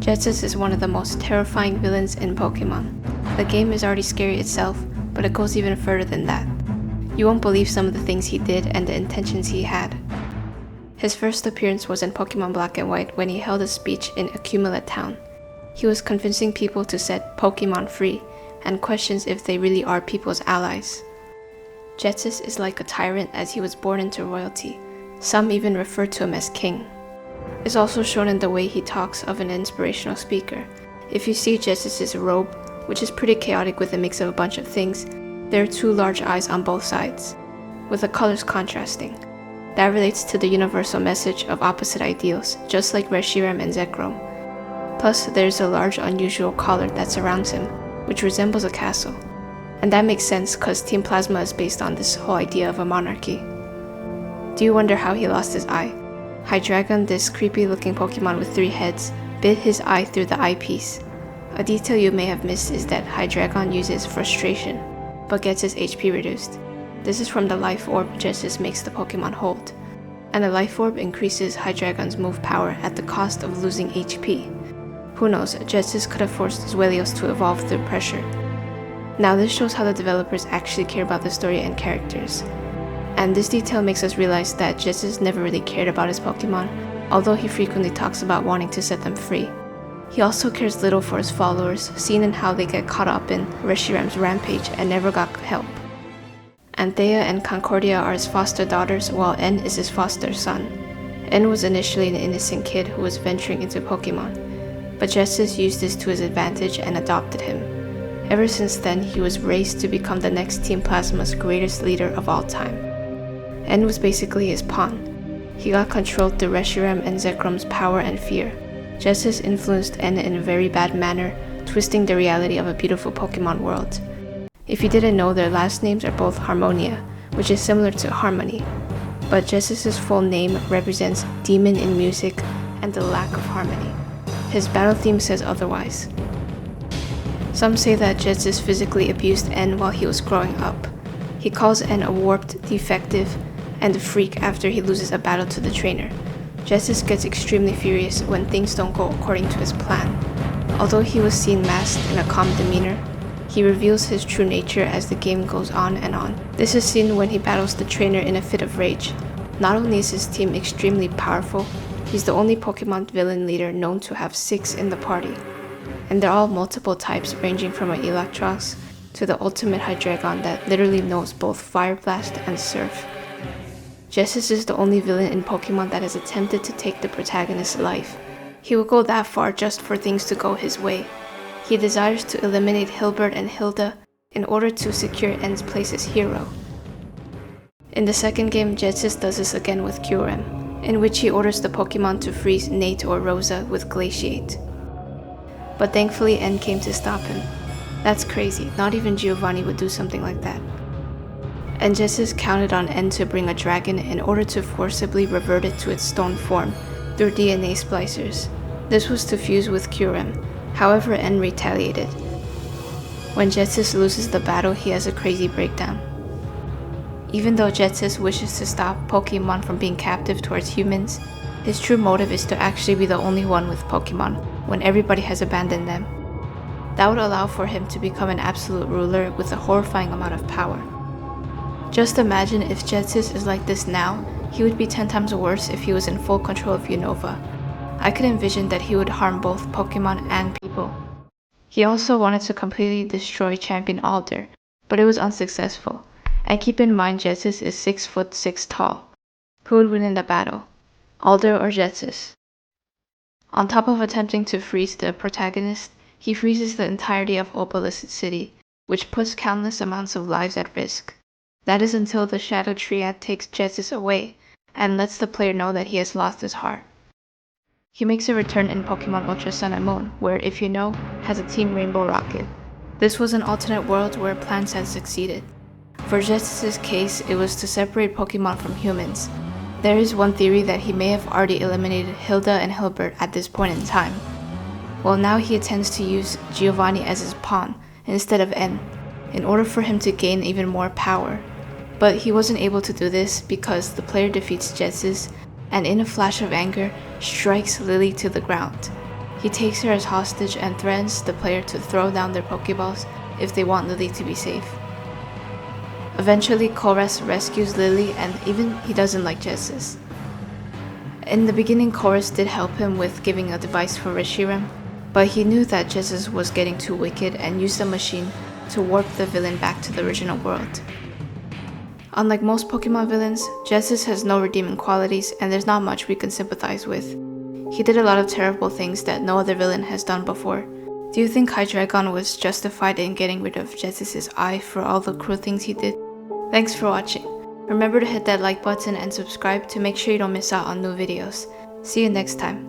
Ghetsis is one of the most terrifying villains in Pokemon. The game is already scary itself, but it goes even further than that. You won't believe some of the things he did and the intentions he had. His first appearance was in Pokemon Black and White when he held a speech in Accumulate Town. He was convincing people to set Pokemon free, and questions if they really are people's allies. Ghetsis is like a tyrant as he was born into royalty. Some even refer to him as king. It's also shown in the way he talks of an inspirational speaker. If you see Ghetsis' robe, which is pretty chaotic with a mix of a bunch of things, there are two large eyes on both sides, with the colors contrasting. That relates to the universal message of opposite ideals, just like Reshiram and Zekrom. Plus, there's a large unusual collar that surrounds him, which resembles a castle. And that makes sense cause Team Plasma is based on this whole idea of a monarchy. Do you wonder how he lost his eye? Hydreigon, this creepy looking Pokemon with 3 heads, bit his eye through the eyepiece. A detail you may have missed is that Hydreigon uses frustration, but gets his HP reduced. This is from the Life Orb Ghetsis makes the Pokemon hold, and the Life Orb increases Hydreigon's move power at the cost of losing HP. Who knows, Ghetsis could have forced Zweilios to evolve through pressure. Now this shows how the developers actually care about the story and characters. And this detail makes us realize that Ghetsis never really cared about his Pokemon, although he frequently talks about wanting to set them free. He also cares little for his followers, seen in how they get caught up in Reshiram's rampage and never got help. Anthea and Concordia are his foster daughters, while N is his foster son. N was initially an innocent kid who was venturing into Pokemon, but Ghetsis used this to his advantage and adopted him. Ever since then, he was raised to become the next Team Plasma's greatest leader of all time. N was basically his pawn. He got controlled through Reshiram and Zekrom's power and fear. Ghetsis influenced N in a very bad manner, twisting the reality of a beautiful Pokemon world. If you didn't know, their last names are both Harmonia, which is similar to Harmony, but Ghetsis' full name represents demon in music and the lack of harmony. His battle theme says otherwise. Some say that Ghetsis physically abused N while he was growing up. He calls N a warped, defective, and a freak after he loses a battle to the trainer. Ghetsis gets extremely furious when things don't go according to his plan. Although he was seen masked in a calm demeanor, he reveals his true nature as the game goes on and on. This is seen when he battles the trainer in a fit of rage. Not only is his team extremely powerful, he's the only Pokemon villain leader known to have 6 in the party. And they're all multiple types ranging from an Electros to the ultimate Hydreigon that literally knows both Fire Blast and Surf. Ghetsis is the only villain in Pokemon that has attempted to take the protagonist's life. He will go that far just for things to go his way. He desires to eliminate Hilbert and Hilda in order to secure N's place as hero. In the second game, Ghetsis does this again with Kyurem, in which he orders the Pokemon to freeze Nate or Rosa with Glaciate. But thankfully N came to stop him. That's crazy, not even Giovanni would do something like that. And Ghetsis counted on N to bring a dragon in order to forcibly revert it to its stone form through DNA splicers. This was to fuse with Kyurem, however N retaliated. When Ghetsis loses the battle, he has a crazy breakdown. Even though Ghetsis wishes to stop Pokemon from being captive towards humans, his true motive is to actually be the only one with Pokemon when everybody has abandoned them. That would allow for him to become an absolute ruler with a horrifying amount of power. Just imagine if Ghetsis is like this now, he would be 10 times worse if he was in full control of Unova. I could envision that he would harm both Pokemon and people. He also wanted to completely destroy Champion Alder, but it was unsuccessful. And keep in mind Ghetsis is 6'6" tall. Who would win in the battle? Alder or Ghetsis? On top of attempting to freeze the protagonist, he freezes the entirety of Obelisk City, which puts countless amounts of lives at risk. That is until the Shadow Triad takes Ghetsis away, and lets the player know that he has lost his heart. He makes a return in Pokemon Ultra Sun and Moon, where, if you know, has a Team Rainbow Rocket. This was an alternate world where plants had succeeded. For Ghetsis' case, it was to separate Pokemon from humans. There is one theory that he may have already eliminated Hilda and Hilbert at this point in time. Well, now he intends to use Giovanni as his pawn, instead of N, in order for him to gain even more power. But he wasn't able to do this because the player defeats Ghetsis and in a flash of anger, strikes Lily to the ground. He takes her as hostage and threatens the player to throw down their Pokeballs if they want Lily to be safe. Eventually, Chorus rescues Lily, and even he doesn't like Ghetsis. In the beginning, Chorus did help him with giving a device for Reshiram, but he knew that Ghetsis was getting too wicked and used a machine to warp the villain back to the original world. Unlike most Pokemon villains, Ghetsis has no redeeming qualities and there's not much we can sympathize with. He did a lot of terrible things that no other villain has done before. Do you think Hydreigon was justified in getting rid of Ghetsis' eye for all the cruel things he did? Thanks for watching. Remember to hit that like button and subscribe to make sure you don't miss out on new videos. See you next time.